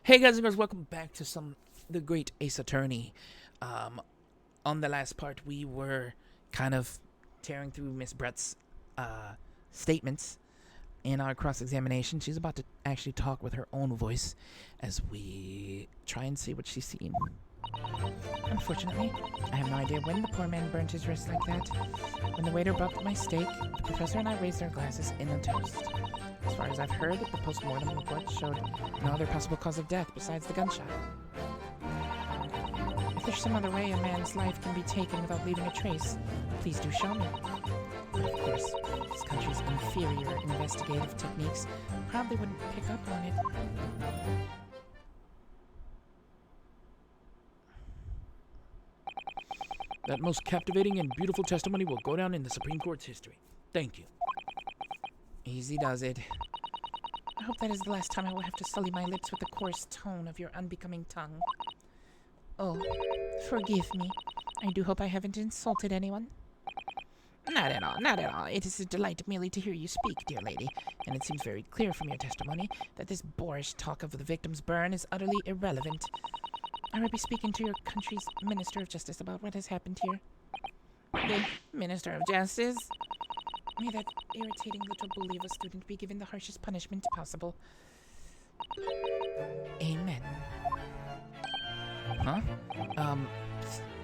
Hey guys and girls, welcome back to the Great Ace Attorney. On the last part, we were kind of tearing through Miss Brett's statements in our cross-examination. She's about to actually talk with her own voice as we try and see what she's seen. Unfortunately, I have no idea when the poor man burnt his wrist like that. When the waiter brought my steak, the professor and I raised our glasses in a toast. As far as I've heard, the post-mortem report showed no other possible cause of death besides the gunshot. If there's some other way a man's life can be taken without leaving a trace, please do show me. But of course, this country's inferior investigative techniques probably wouldn't pick up on it. That most captivating and beautiful testimony will go down in the Supreme Court's history. Thank you. Easy does it. I hope that is the last time I will have to sully my lips with the coarse tone of your unbecoming tongue. Oh, forgive me. I do hope I haven't insulted anyone. Not at all, not at all. It is a delight merely to hear you speak, dear lady, and it seems very clear from your testimony that this boorish talk of the victim's burn is utterly irrelevant. I will be speaking to your country's Minister of Justice about what has happened here. The Minister of Justice? May that irritating little bully of a student be given the harshest punishment possible. Amen. Huh?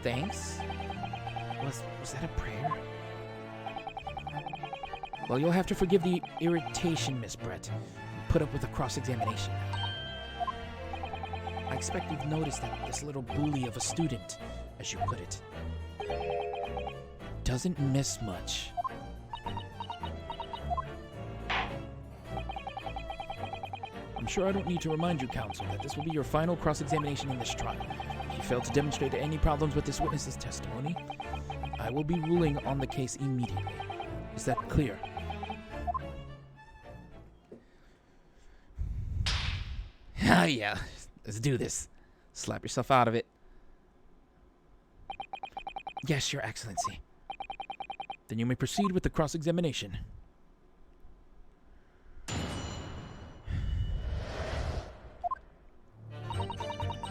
Thanks? Was that a prayer? Well, you'll have to forgive the irritation, Miss Brett, and put up with the cross-examination. I expect you've noticed that this little bully of a student, as you put it, doesn't miss much. I'm sure I don't need to remind you, counsel, that this will be your final cross-examination in this trial. If you fail to demonstrate any problems with this witness's testimony, I will be ruling on the case immediately. Is that clear? Ah, yeah. Let's do this. Slap yourself out of it. Yes, Your Excellency. Then you may proceed with the cross-examination.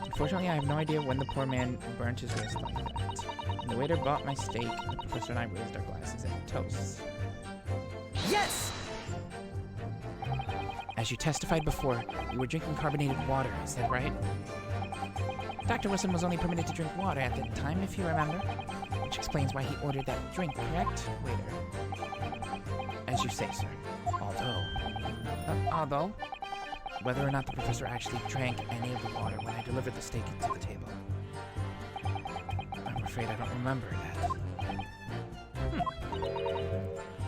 Unfortunately, I have no idea when the poor man burnt his wrist like that. When the waiter bought my steak, the professor and I raised our glasses and toasts. Yes! As you testified before, you were drinking carbonated water, is that right? Dr. Wilson was only permitted to drink water at the time, if you remember. Which explains why he ordered that drink, correct, waiter? As you say, sir. Although, whether or not the professor actually drank any of the water when I delivered the steak to the table. I'm afraid I don't remember that.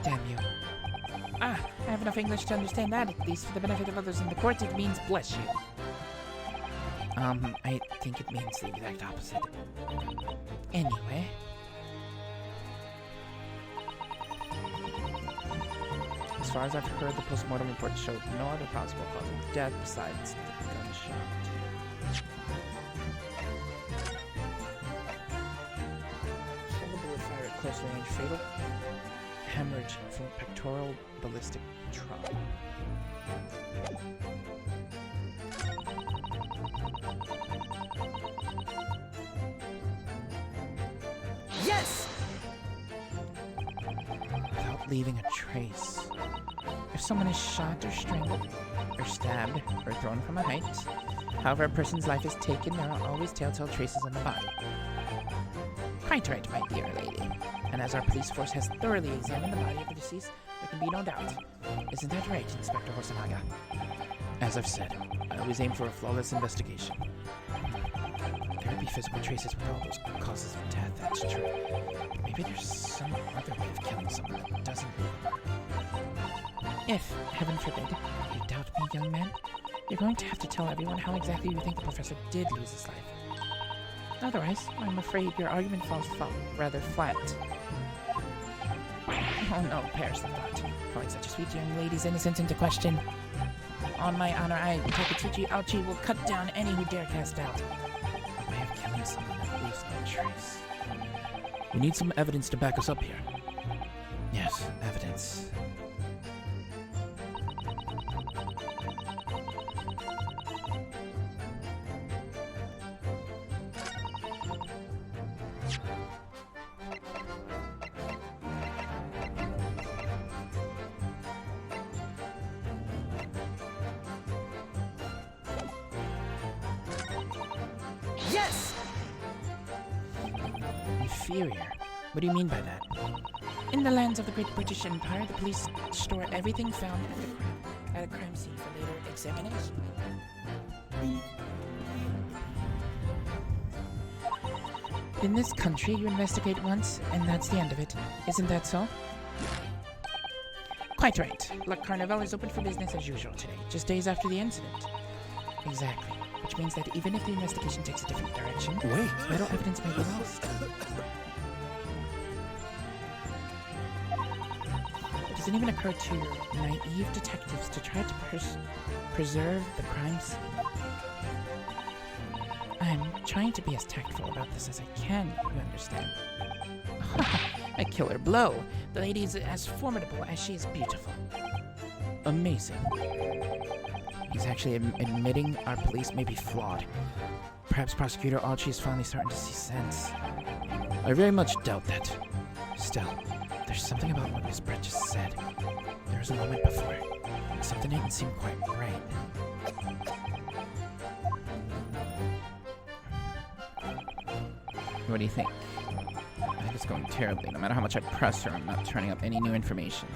Damn you. I have enough English to understand that, at least for the benefit of others in the court. It means bless you. I think it means the exact opposite. Anyway. As far as I've heard, the post-mortem report showed no other possible cause of death besides the gunshot. Single bullet fire at close range fatal. Hemorrhage from pectoral ballistic trauma. Yes! Without leaving a trace. If someone is shot or strangled, or stabbed, or thrown from a height, however a person's life is taken, there are always telltale traces on the body. Quite right, my dear lady. And as our police force has thoroughly examined the body of the deceased, there can be no doubt. Isn't that right, Inspector Hosonaga? As I've said, I always aim for a flawless investigation. There would be physical traces with all those causes of death, that's true. But maybe there's some other way of killing someone that doesn't leave. If, heaven forbid, you doubt me, young man, you're going to have to tell everyone how exactly you think the professor did lose his life. Otherwise, I'm afraid your argument falls rather flat. Oh no, perish the thought. Calling such a sweet young lady's innocence into question. On my honor, I, Takatsuchi Ouchi, will cut down any who dare cast doubt. A way of killing someone that leaves no trace. We need some evidence to back us up here. Yes, evidence. Inferior? What do you mean by that? In the lands of the Great British Empire, the police store everything found at a crime scene for later examination. In this country, you investigate once, and that's the end of it. Isn't that so? Quite right. La Carnival is open for business as usual today, just days after the incident. Exactly. Which means that even if the investigation takes a different direction, vital evidence may be lost. It doesn't even occur to naive detectives to try to preserve the crime scene. I'm trying to be as tactful about this as I can, you understand. A killer blow. The lady is as formidable as she is beautiful. Amazing. He's actually admitting our police may be flawed. Perhaps Prosecutor Alchi is finally starting to see sense. I very much doubt that. Still, there's something about what Miss Brett just said. There was a moment before. Something didn't seem quite right. What do you think? I think it's going terribly. No matter how much I press her, I'm not turning up any new information.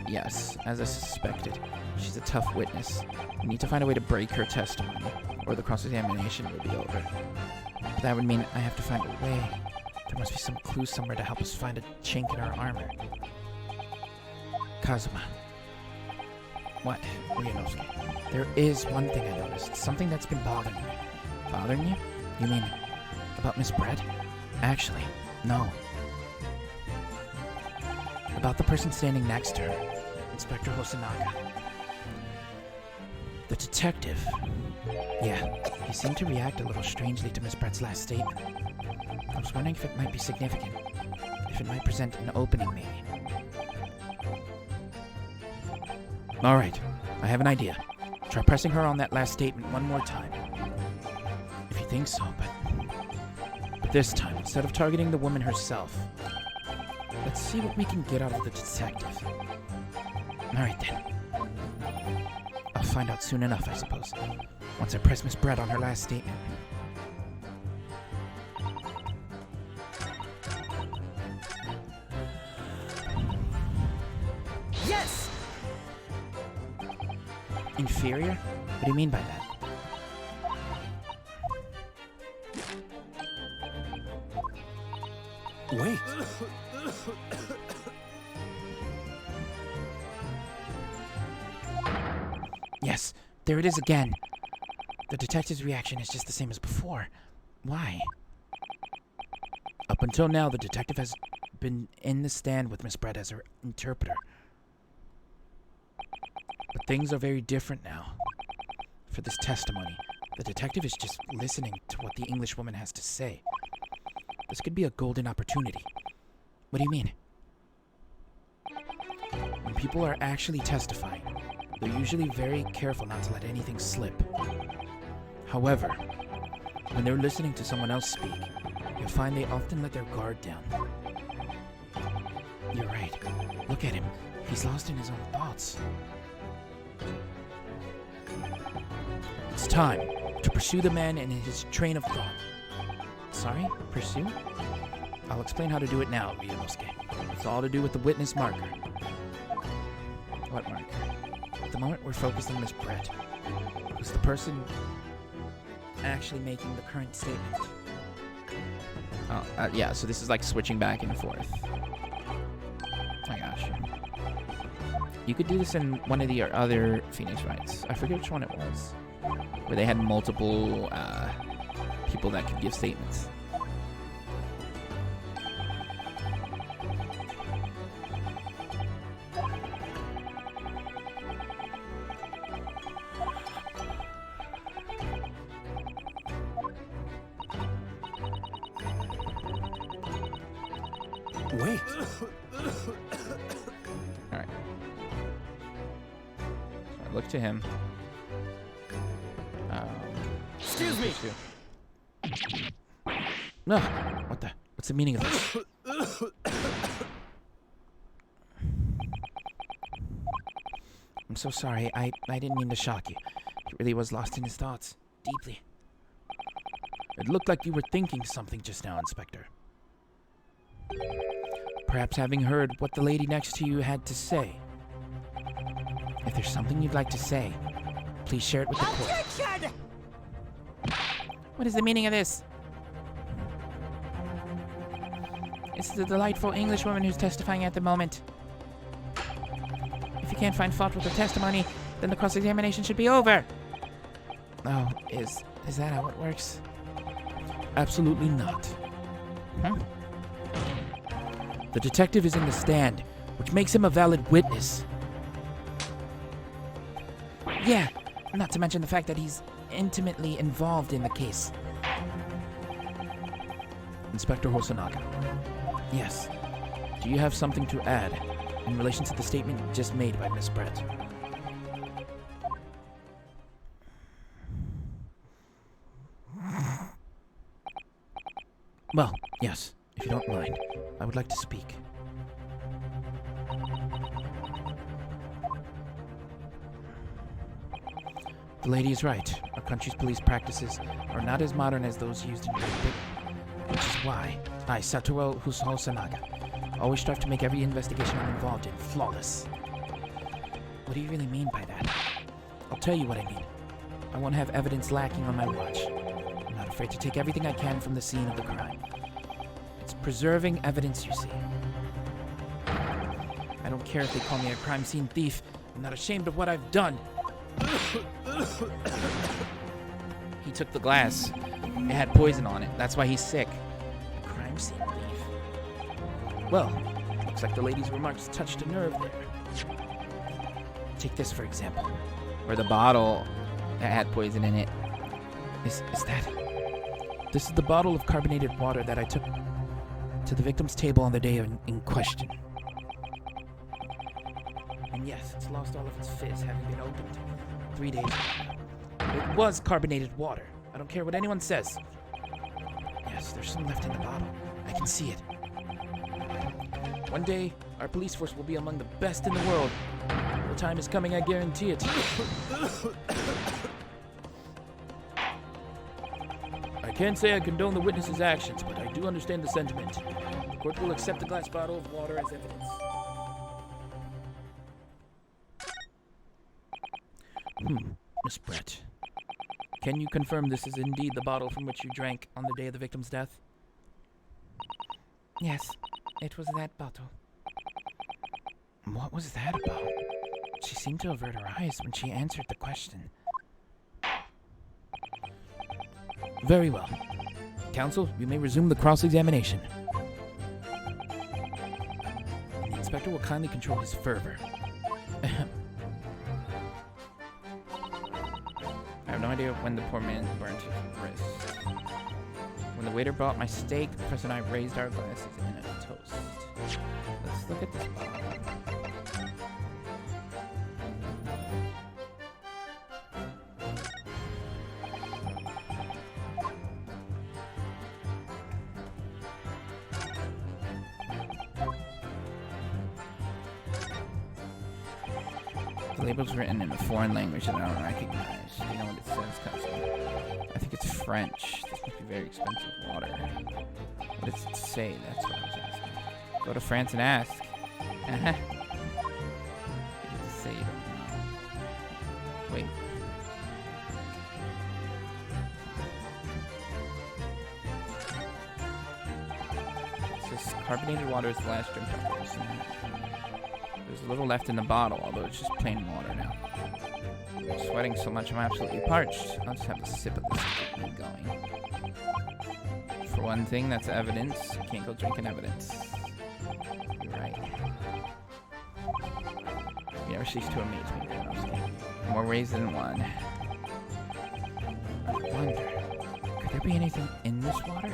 Yes, as I suspected. She's a tough witness. We need to find a way to break her testimony, or the cross-examination will be over. But that would mean I have to find a way. There must be some clue somewhere to help us find a chink in our armor. Kazuma. What, Ryunosuke? There is one thing I noticed. Something that's been bothering me. Bothering you? You mean about Miss Brett? Actually, no. About the person standing next to her, Inspector Hosonaga. The detective. Yeah, he seemed to react a little strangely to Miss Brett's last statement. I was wondering if it might be significant. If it might present an opening, maybe. Alright, I have an idea. Try pressing her on that last statement one more time. If you think so, but this time, instead of targeting the woman herself, let's see what we can get out of the detective. Alright then. I'll find out soon enough, I suppose. Once I press Miss Brett on her last statement. Yes! Inferior? What do you mean by that? Wait. Yes, there it is again. The detective's reaction is just the same as before. Why? Up until now, the detective has been in the stand with Miss Brett as her interpreter. But things are very different now. For this testimony, the detective is just listening to what the English woman has to say. This could be a golden opportunity. What do you mean? When people are actually testifying, they're usually very careful not to let anything slip. However, when they're listening to someone else speak, you'll find they often let their guard down. You're right. Look at him. He's lost in his own thoughts. It's time to pursue the man in his train of thought. Sorry? Pursue? I'll explain how to do it now, Ryunosuke. It's all to do with the witness marker. What marker? At the moment, we're focused on Miss Brett, who's the person actually making the current statement. Oh, yeah, so this is like switching back and forth. I got you. You could do this in one of the other Phoenix Wrights. I forget which one it was. Where they had multiple people that could give statements. Wait. Alright. So I look to him. Excuse me! No! What the? What's the meaning of this? I'm so sorry. I didn't mean to shock you. He really was lost in his thoughts. Deeply. It looked like you were thinking something just now, Inspector. Perhaps having heard what the lady next to you had to say. If there's something you'd like to say, please share it with the court. Objection! What is the meaning of this? It's the delightful Englishwoman who's testifying at the moment. If you can't find fault with her testimony, then the cross-examination should be over. Oh, is that how it works? Absolutely not. Huh? The detective is in the stand, which makes him a valid witness. Yeah, not to mention the fact that he's intimately involved in the case. Inspector Hosonaga. Yes. Do you have something to add in relation to the statement just made by Miss Brett? Well, yes, if you don't mind. I would like to speak. The lady is right. Our country's police practices are not as modern as those used in Great Britain, which is why I, Satoru Hosonaga, always strive to make every investigation I'm involved in flawless. What do you really mean by that? I'll tell you what I mean. I won't have evidence lacking on my watch. I'm not afraid to take everything I can from the scene of the crime. It's preserving evidence, you see. I don't care if they call me a crime scene thief. I'm not ashamed of what I've done. He took the glass. It had poison on it. That's why he's sick. A crime scene thief. Well, looks like the lady's remarks touched a nerve there. Take this, for example. Where the bottle that had poison in it. Is that... This is the bottle of carbonated water that I took to the victim's table on the day in question. And yes, it's lost all of its fizz, having been opened 3 days ago. It was carbonated water. I don't care what anyone says. Yes, there's some left in the bottle. I can see it. One day, our police force will be among the best in the world. The time is coming, I guarantee it. I can't say I condone the witness's actions, but I do understand the sentiment. The court will accept the glass bottle of water as evidence. Miss Brett, can you confirm this is indeed the bottle from which you drank on the day of the victim's death? Yes, it was that bottle. What was that about? She seemed to avert her eyes when she answered the question. Very well. Counsel, you may resume the cross-examination. The inspector will kindly control his fervor. I have no idea when the poor man burned his wrist. When the waiter brought my steak, the professor and I raised our glasses in a toast. Let's look at this bottle. The label's written in a foreign language that I don't recognize. Do you know what it says, cousin? I think it's French. This must be very expensive water. What does it say? That's what I was asking. Go to France and ask. What does it say? You don't know. Wait. It says carbonated water is the last drink of course. There's a little left in the bottle, although it's just plain water now. I'm sweating so much I'm absolutely parched. I'll just have a sip of this to keep me going. For one thing, that's evidence. You can't go drinking evidence. You're right. You never cease to amaze me, Janowski. More ways than one. I wonder, could there be anything in this water?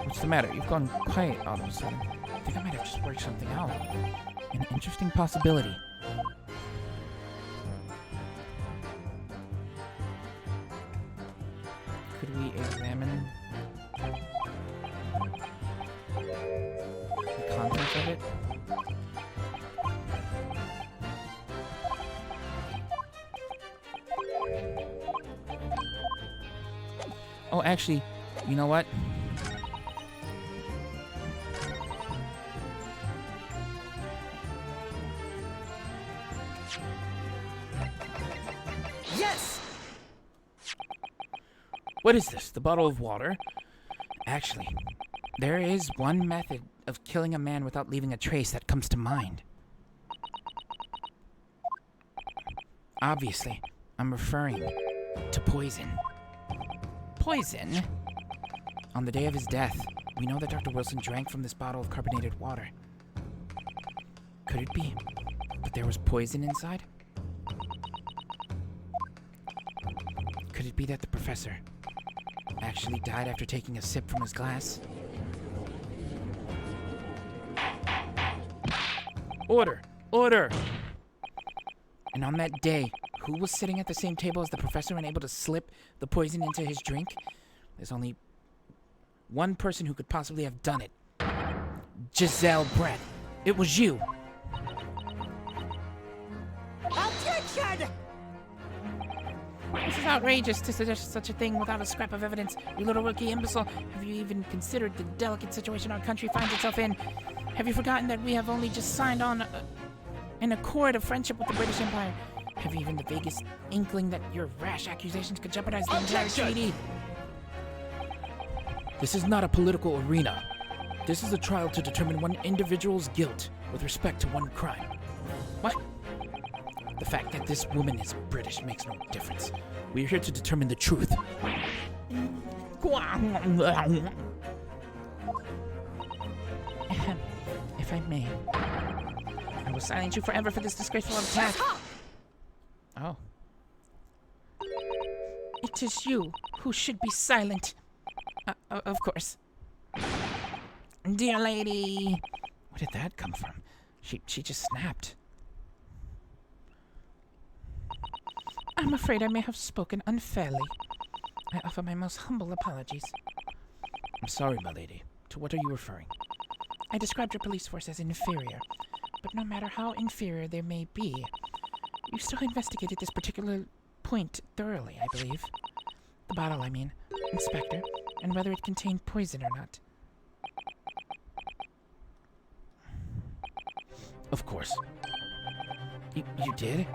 What's the matter? You've gone quiet all of a sudden. I think I might have just worked something out. An interesting possibility. Could we examine the contents of it? Oh, actually, You know what? Yes! What is this? The bottle of water? Actually, there is one method of killing a man without leaving a trace that comes to mind. Obviously, I'm referring to poison. Poison? On the day of his death, we know that Dr. Wilson drank from this bottle of carbonated water. Could it be that there was poison inside? Could it be that the professor actually died after taking a sip from his glass? Order! Order! And on that day, who was sitting at the same table as the professor and able to slip the poison into his drink? There's only one person who could possibly have done it. Giselle Brett. It was you. Objection! This is outrageous to suggest such a thing without a scrap of evidence. You little rookie imbecile. Have you even considered the delicate situation our country finds itself in? Have you forgotten that we have only just signed on an accord of friendship with the British Empire? Have you even the vaguest inkling that your rash accusations could jeopardize the entire treaty? This is not a political arena. This is a trial to determine one individual's guilt with respect to one crime. What? The fact that this woman is British makes no difference. We are here to determine the truth. If I may, I will silence you forever for this disgraceful attack. Oh. It is you who should be silent. Of course. Dear lady. Where did that come from? She just snapped. I'm afraid I may have spoken unfairly. I offer my most humble apologies. I'm sorry, my lady. To what are you referring? I described your police force as inferior. But no matter how inferior they may be, you still investigated this particular point thoroughly, I believe. The bottle, I mean, Inspector, and whether it contained poison or not. Of course. You did?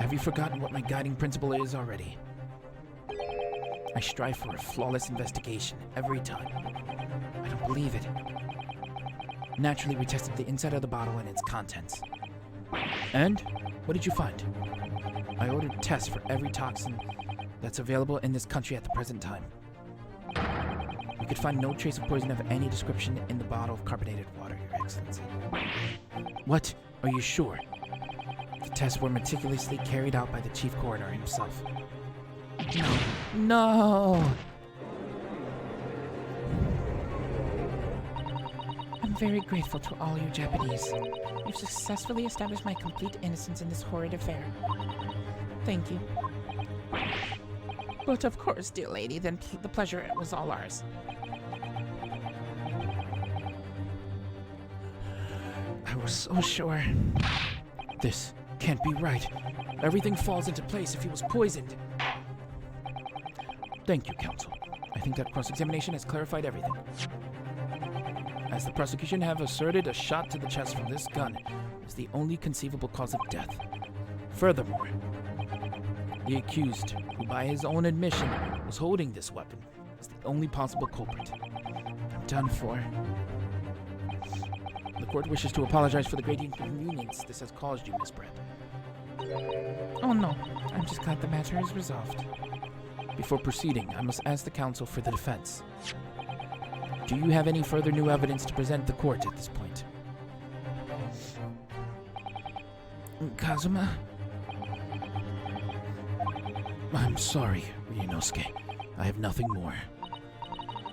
Have you forgotten what my guiding principle is already? I strive for a flawless investigation every time. I don't believe it. Naturally, we tested the inside of the bottle and its contents. And? What did you find? I ordered tests for every toxin that's available in this country at the present time. We could find no trace of poison of any description in the bottle of carbonated water, Your Excellency. What? Are you sure? The tests were meticulously carried out by the chief coroner himself. No! I'm very grateful to all you Japanese. You've successfully established my complete innocence in this horrid affair. Thank you. But of course, dear lady, then the pleasure was all ours. I was so sure. This can't be right. Everything falls into place if he was poisoned. Thank you, counsel. I think that cross-examination has clarified everything. As the prosecution have asserted, a shot to the chest from this gun is the only conceivable cause of death. Furthermore, the accused, who by his own admission was holding this weapon, is the only possible culprit. I'm done for. The court wishes to apologize for the great inconvenience this has caused you, Miss Brett. Oh no, I'm just glad the matter is resolved. Before proceeding, I must ask the counsel for the defense. Do you have any further new evidence to present the court at this point? Kazuma? I'm sorry, Ryunosuke. I have nothing more.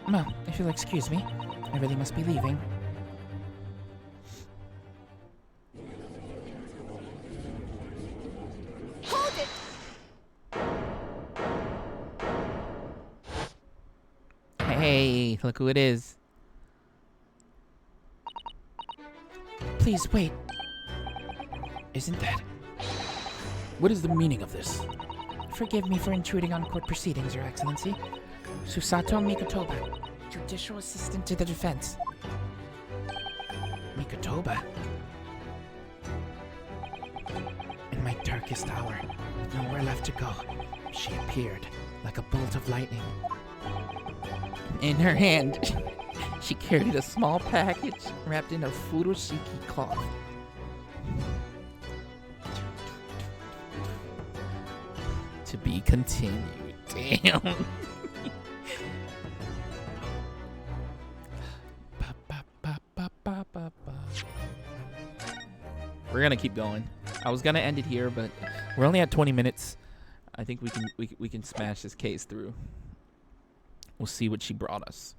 Well, if you'll excuse me, I really must be leaving. Hold it! Hey, look who it is. Please wait. Isn't that... What is the meaning of this? Forgive me for intruding on court proceedings, Your Excellency. Susato Mikotoba, judicial assistant to the defense. Mikotoba? In my darkest hour, with nowhere left to go, she appeared like a bolt of lightning. In her hand, she carried a small package wrapped in a furoshiki cloth. To be continued. Damn. We're gonna keep going. I was gonna end it here, but we're only at 20 minutes. I think we can smash this case through. We'll see what she brought us.